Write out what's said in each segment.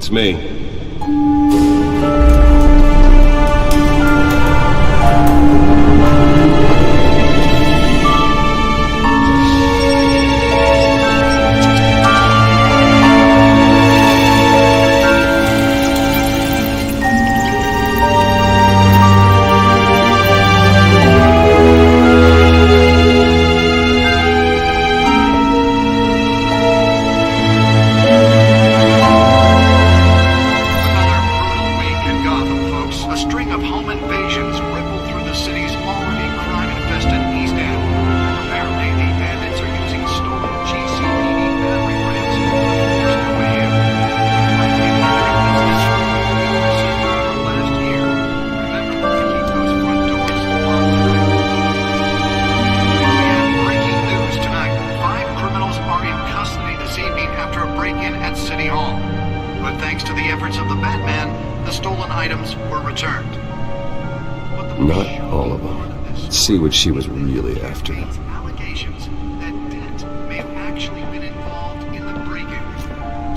It's me. Not all of them. Let's see what she was really after. Allegations that Dent may have actually been involved in the break-in.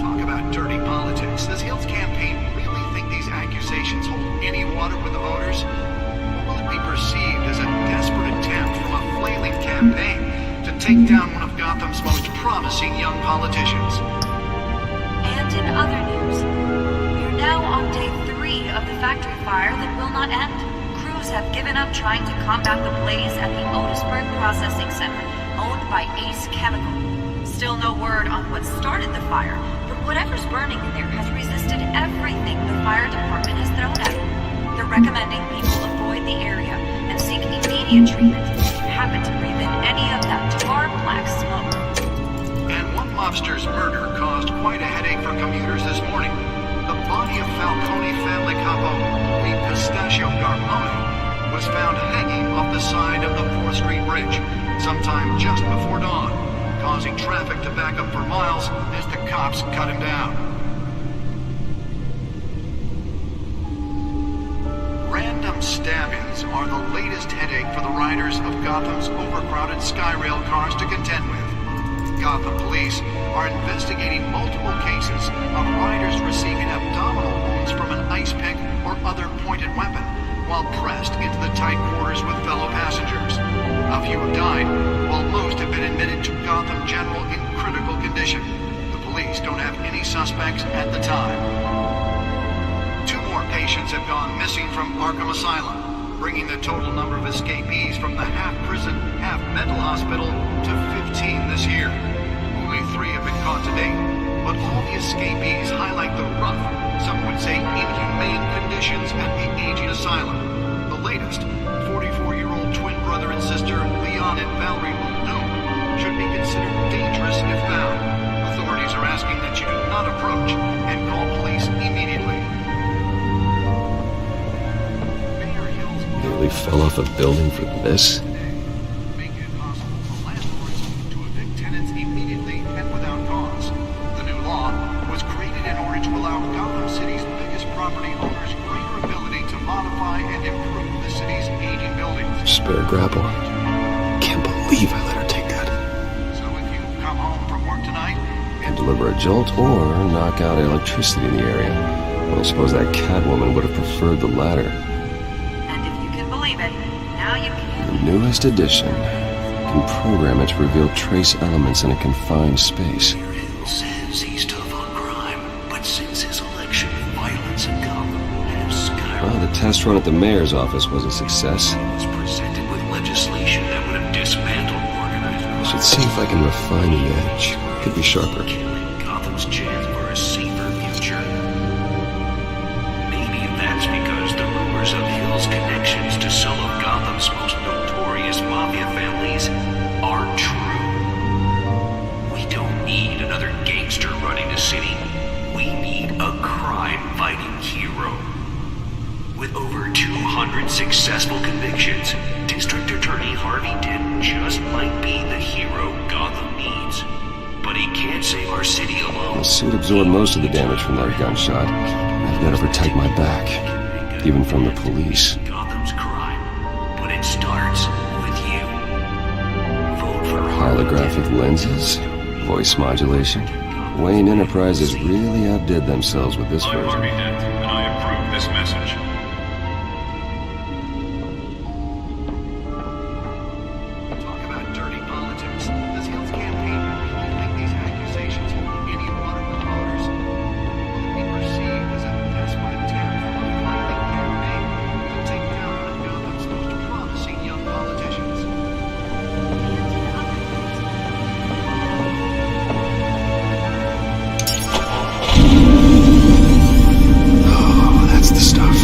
Talk about dirty politics. Does Hill's campaign really think these accusations hold any water with the voters? Or will it be perceived as a desperate attempt from a flailing campaign to take down one of Gotham's most promising young politicians? And in other news, we're now on day 3 of the factory fire that will not end. Have given up trying to combat the blaze at the Otisburg Processing Center, owned by Ace Chemical. Still no word on what started the fire, but whatever's burning in there has resisted everything the fire department has thrown at it. They're recommending people avoid the area and seek immediate treatment if you happen to breathe in any of that tar black smoke. And one mobster's murder caused quite a headache for commuters this morning. The body of Falcone family capo Louis Pistachio Garmone was found hanging off the side of the 4th Street Bridge sometime just before dawn, causing traffic to back up for miles as the cops cut him down. Random stabbings are the latest headache for the riders of Gotham's overcrowded Skyrail cars to contend with. Gotham police are investigating multiple cases of riders receiving abdominal wounds from an ice pick or other pointed weapon while pressed into the tight quarters with fellow passengers. A few have died, while most have been admitted to Gotham General in critical condition. The police don't have any suspects at the time. 2 more patients have gone missing from Arkham Asylum, bringing the total number of escapees from the half-prison, half-mental hospital to 15 this year. Only 3 have been caught to date, but all the escapees highlight the rough, some would say inhumane conditions at the aging asylum. The latest, 44-year-old twin brother and sister Leon and Valerie Muldoon, should be considered dangerous if found. Authorities are asking that you do not approach and call police immediately. Nearly fell off a building for this? Make it possible for landlords to evict tenants immediately and without cause. The new law was created in order to allow Gotham City's biggest property owners greater ability to modify and improve the city's aging buildings. Spare grapple. Can't believe I let her take that. So if you come home from work tonight And deliver a jolt or knock out electricity in the area. Well, I suppose that Catwoman would have preferred the latter. And if you can believe it, now you can. The newest edition can program it to reveal trace elements in a confined space. Hill says he's tough on crime, but since his election, violence in Gotham has skyrocketed. Well, the test run at the mayor's office was a success. Was presented with legislation that would have dismantled organized crime. Should see if I can refine the edge. Could be sharper. Killing Gotham's chance for a safer future. Maybe that's because the rumors of Hill's connections to some of Gotham's most notorious mafia families aren't true. We don't need another gangster running the city. We need a crime-fighting hero. With over 200 successful convictions, District Attorney Harvey Dent just might be the hero Gotham needs. But he can't save our city alone. The suit absorbed most of the damage from that gunshot. I've got to protect my back, even from the police. Gotham's crime, but it starts with you. Vote for Holographic lenses, voice modulation. Wayne Enterprises really outdid themselves with this I'm version. Harvey Dent, and I approve this message. Talk about dirty politics. Does Hill's campaign really think these accusations hold any water with voters? Will it be perceived as a desperate attempt from a right-wing campaign to take down one of Gotham's most promising young politicians? Oh, that's the stuff.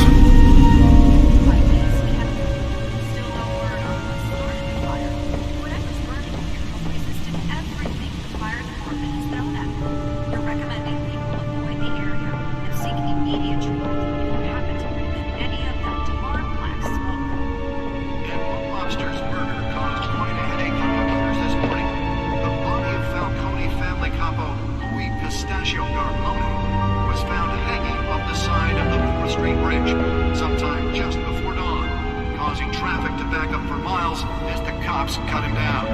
Still no word on what started the fire. Whatever's burning here has resisted everything the fire department has thrown at them. We're recommending people avoid the area and seek immediate treatment if you happen to breathe in any of that dark black smoke. And while Lobster's murder caused quite a headache for commuters this morning, the body of Falcone family capo Louis Pistachio Garmone was found hanging off the side of the 4th Street Bridge sometime just before dawn, causing traffic to back up for miles as the cops cut him down.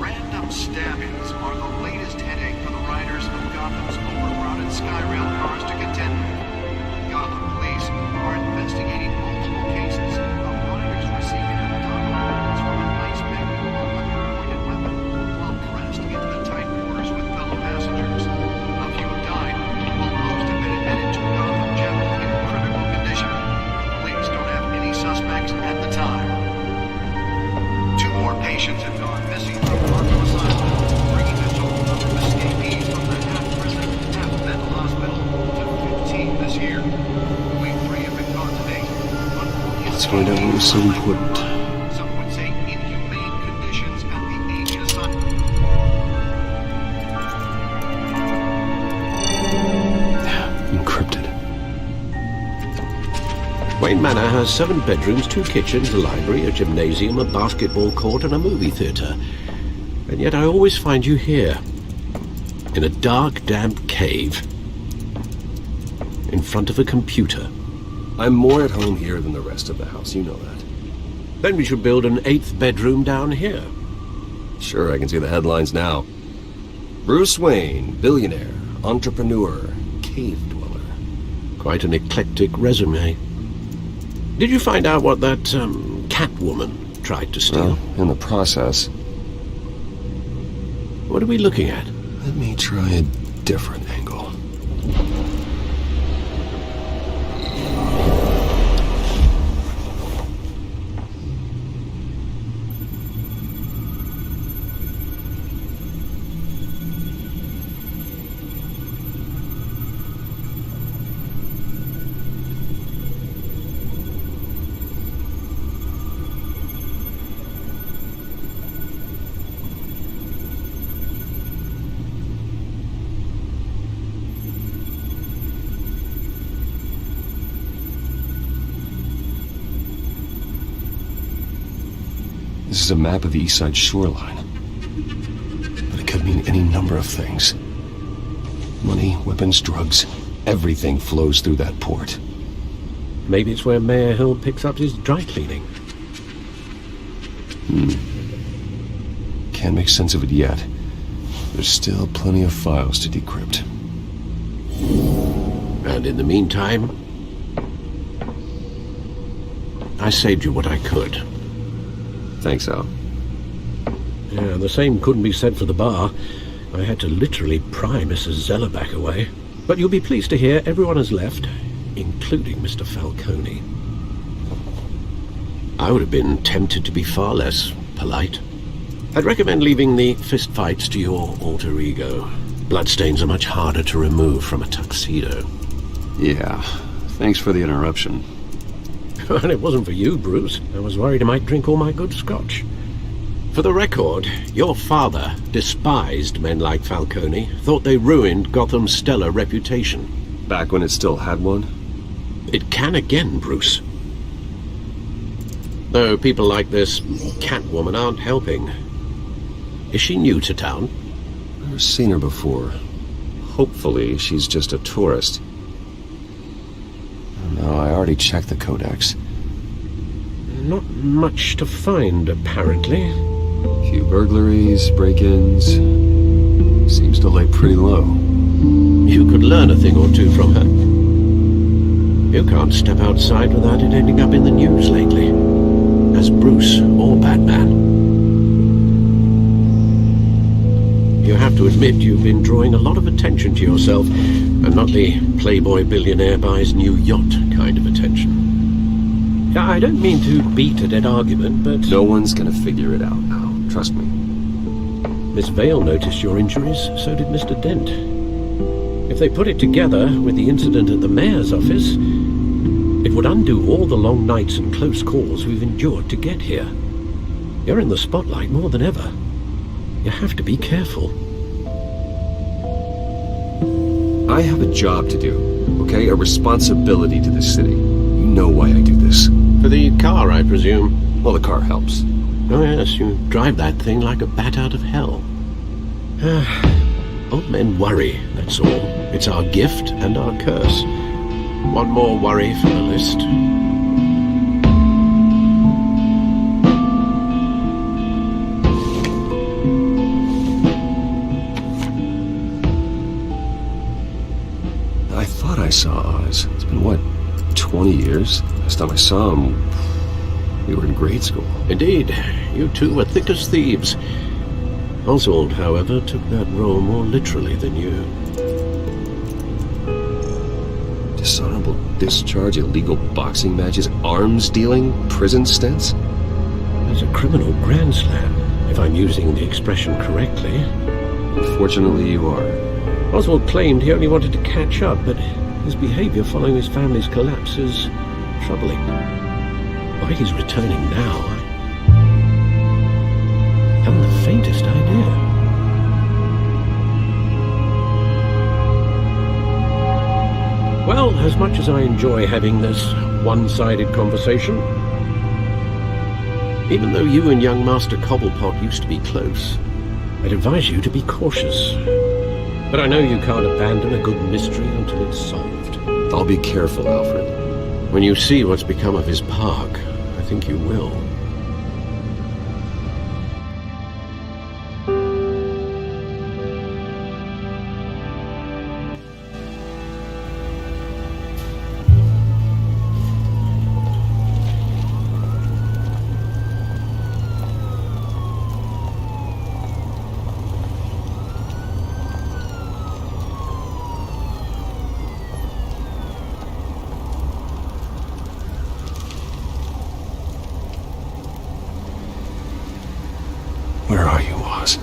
Random stabbings are the latest headache for the riders of Gotham's overcrowded Skyrail cars to contend with. Gotham police are investigating multiple cases of riders receiving abdominal wounds from an ice pick or other pointed weapon while pressed into the tight quarters with fellow passengers. A few have died, while most have been admitted to Gotham General in critical condition. Police don't have any suspects at the time. 2 more patients have gone missing from Arkham Asylum, bringing the total number of escapees from the half-prison, half-mental hospital to 15 this year. Only 3 have been caught to date. But all Let's find out what was so important. some would say inhumane conditions at the Aged Asylum. Encrypted. Wayne Manor has 7 bedrooms, 2 kitchens, a library, a gymnasium, a basketball court, and a movie theatre. And yet I always find you here, in a dark, damp cave, in front of a computer. I'm more at home here than the rest of the house, you know that. Then we should build an 8th bedroom down here. Sure, I can see the headlines now. Bruce Wayne, billionaire, entrepreneur, cave dweller. Quite an eclectic resume. Did you find out what that, Catwoman tried to steal? Well, in the process, What are we looking at? let me try a different angle. This is a map of the East Side shoreline. But it could mean any number of things. Money, weapons, drugs, everything flows through that port. Maybe it's where Mayor Hill picks up his dry cleaning. Can't make sense of it yet. There's still plenty of files to decrypt. And in the meantime, I saved you what I could. Thanks, Al. Yeah, the same couldn't be said for the bar. I had to literally pry Mrs. Zellerback away. But you'll be pleased to hear everyone has left, including Mr. Falcone. I would have been tempted to be far less polite. I'd recommend leaving the fistfights to your alter ego. Bloodstains are much harder to remove from a tuxedo. Yeah, thanks for the interruption. And it wasn't for you, Bruce. I was worried I might drink all my good scotch. For the record, your father despised men like Falcone, thought they ruined Gotham's stellar reputation. Back when it still had one? It can again, Bruce. Though people like this Catwoman aren't helping. Is she new to town? Never seen her before. Hopefully, she's just a tourist. No, I already checked the codex. Not much to find, apparently. Few burglaries, break-ins. Seems to lay pretty low. You could learn a thing or two from her. You can't step outside without it ending up in the news lately. As Bruce or Batman. You have to admit you've been drawing a lot of attention to yourself, and not the playboy billionaire buys new yacht kind of attention. Yeah, I don't mean to beat a dead argument, but... No one's gonna figure it out now, trust me. Miss Vale noticed your injuries, so did Mr. Dent. If they put it together with the incident at the mayor's office, it would undo all the long nights and close calls we've endured to get here. You're in the spotlight more than ever. You have to be careful. I have a job to do, okay? A responsibility to this city. You know why I do this. For the car, I presume. Well, the car helps. Oh yes, you drive that thing like a bat out of hell. Old men worry, that's all. It's our gift and our curse. One more worry for the list. I thought I saw Oz. It's been, what, 20 years? Last time I saw him, we were in grade school. Indeed, you two were thick as thieves. Oswald, however, took that role more literally than you. Dishonorable discharge, illegal boxing matches, arms dealing, prison stints? There's a criminal grand slam, if I'm using the expression correctly. Unfortunately, you are. Oswald claimed he only wanted to catch up, but his behavior following his family's collapse is troubling. Why he's returning now, I haven't the faintest idea. Well, as much as I enjoy having this one-sided conversation, even though you and young Master Cobblepot used to be close, I'd advise you to be cautious. But I know you can't abandon a good mystery until it's solved. I'll be careful, Alfred. When you see what's become of his park, I think you will. Where are you, Oz?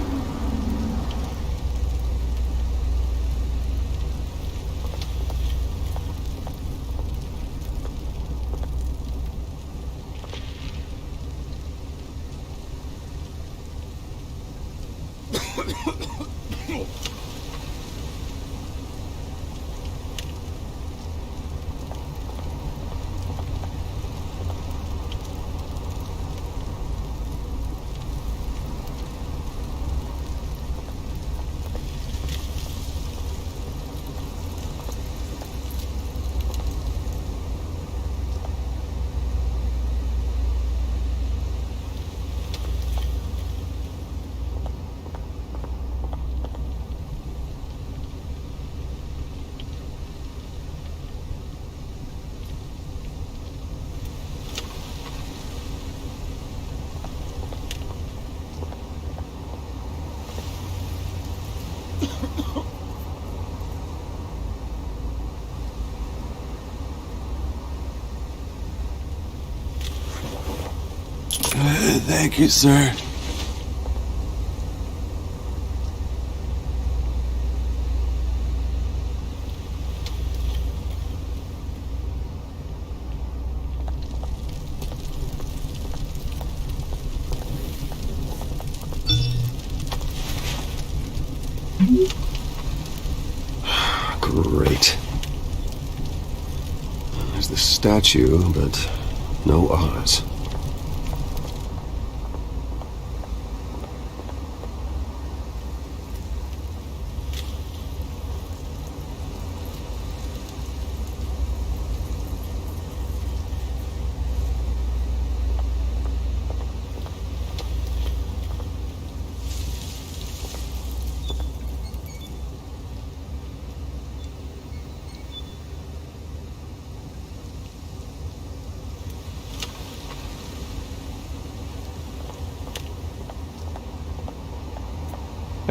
Thank you, sir. Great. There's the statue, but no Oz.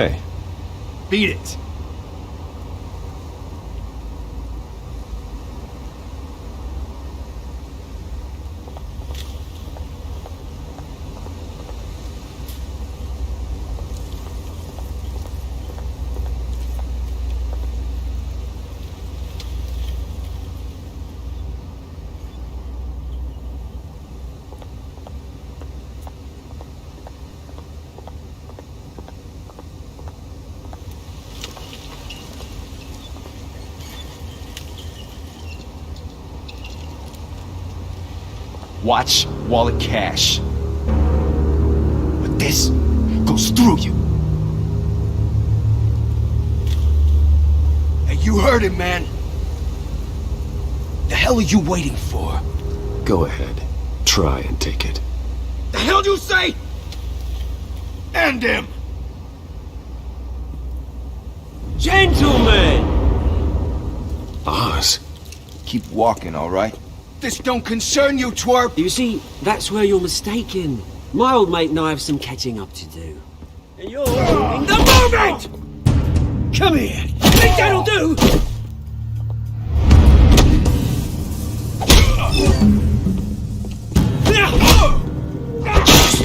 Hey, Beat it. Watch wallet cash. But this goes through you. Hey, you heard him, man. The hell are you waiting for? go ahead. Try and take it. The hell do you say? End him! Gentlemen! Oz. Keep walking, all right? This don't concern you, twerp! You see, that's where you're mistaken. My old mate and I have some catching up to do. And you're ruining the moment! Come here! Think that'll do?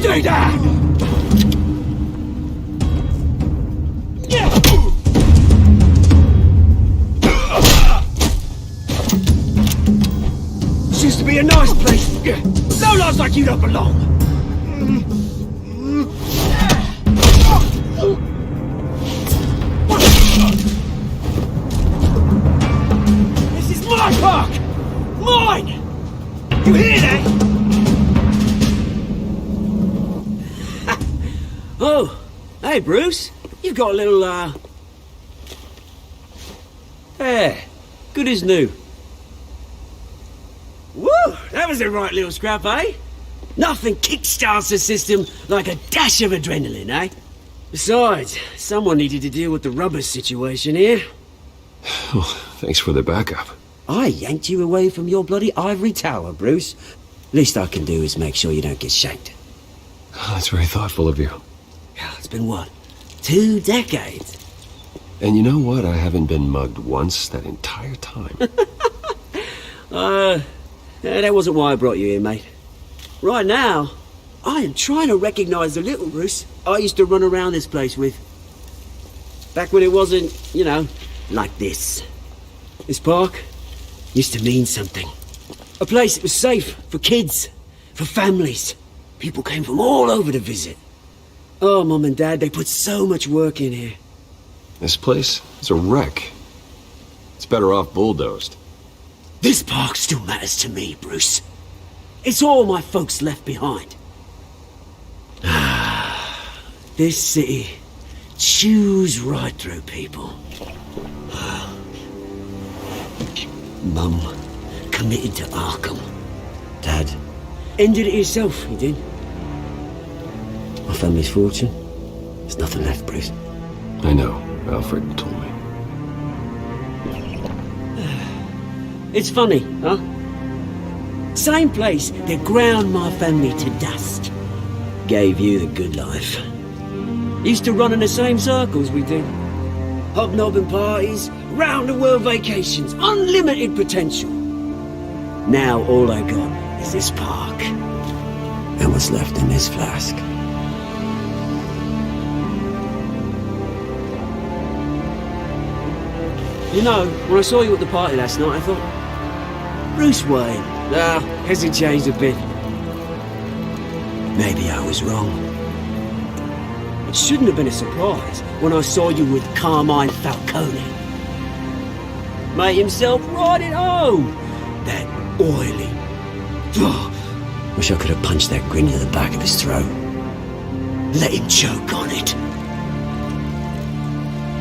Stay there! This used to be a nice place. No lives like you don't belong. This is my park! Mine! You hear that? Oh, hey Bruce. You've got a little, There. Good as new. Woo! That was a right little scrap, eh? Nothing kickstarts the system like a dash of adrenaline, eh? Besides, someone needed to deal with the rubber situation here. Oh, thanks for the backup. I yanked you away from your bloody ivory tower, Bruce. Least I can do is make sure you don't get shanked. Oh, that's very thoughtful of you. It's been what? 2 decades? And you know what? I haven't been mugged once that entire time. That wasn't why I brought you here, mate. Right now, I am trying to recognize the little Bruce I used to run around this place with. Back when it wasn't, you know, like this. This park used to mean something. A place that was safe for kids, for families. People came from all over to visit. Oh, Mum and Dad, they put so much work in here. This place is a wreck. It's better off bulldozed. This park still matters to me, Bruce. It's all my folks left behind. This city chews right through people. Mum committed to Arkham. Dad ended it himself, he did. My family's fortune, there's nothing left, Bruce. I know. Alfred told me. It's funny, huh? Same place that ground my family to dust. Gave you the good life. Used to run in the same circles we did. Hobnobbing parties, round-the-world vacations, unlimited potential. Now all I got is this park. And what's left in this flask. You know, when I saw you at the party last night, I thought, Bruce Wayne. Has he changed a bit? Maybe I was wrong. It shouldn't have been a surprise when I saw you with Carmine Falcone. Made himself right at home. That oily. Wish I could have punched that grin to the back of his throat. Let him choke on it.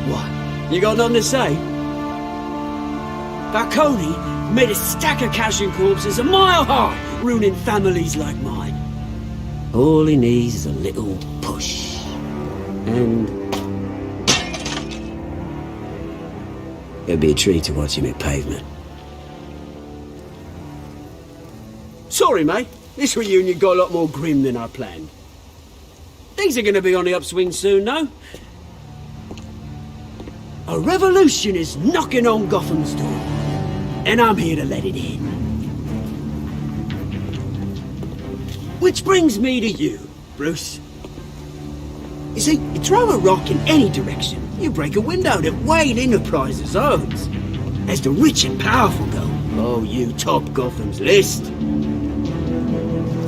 What? You got nothing to say? Falcone made a stack of cashing corpses a mile high, ruining families like mine. All he needs is a little push. And it'll be a treat to watch him hit pavement. Sorry, mate. This reunion got a lot more grim than I planned. Things are going to be on the upswing soon, no? A revolution is knocking on Gotham's door, and I'm here to let it in. Which brings me to you, Bruce. You see, you throw a rock in any direction, you break a window that Wayne Enterprises owns. As the rich and powerful go, oh, you top Gotham's list. But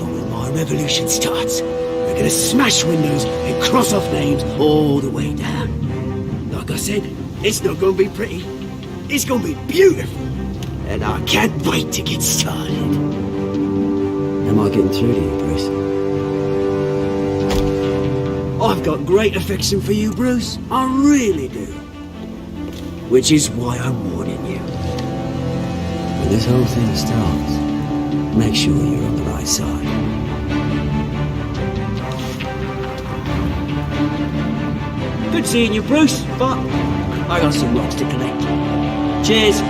when my revolution starts, we're gonna smash windows and cross off names all the way down. Like I said, it's not gonna be pretty. It's gonna be beautiful. And I can't wait to get started. Am I getting through to you, Bruce? I've got great affection for you, Bruce. I really do. Which is why I'm warning you. When this whole thing starts, make sure you're on the right side. Good seeing you, Bruce, but I got some rocks to collect. Cheers.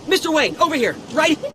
Mr. Wayne, over here, right?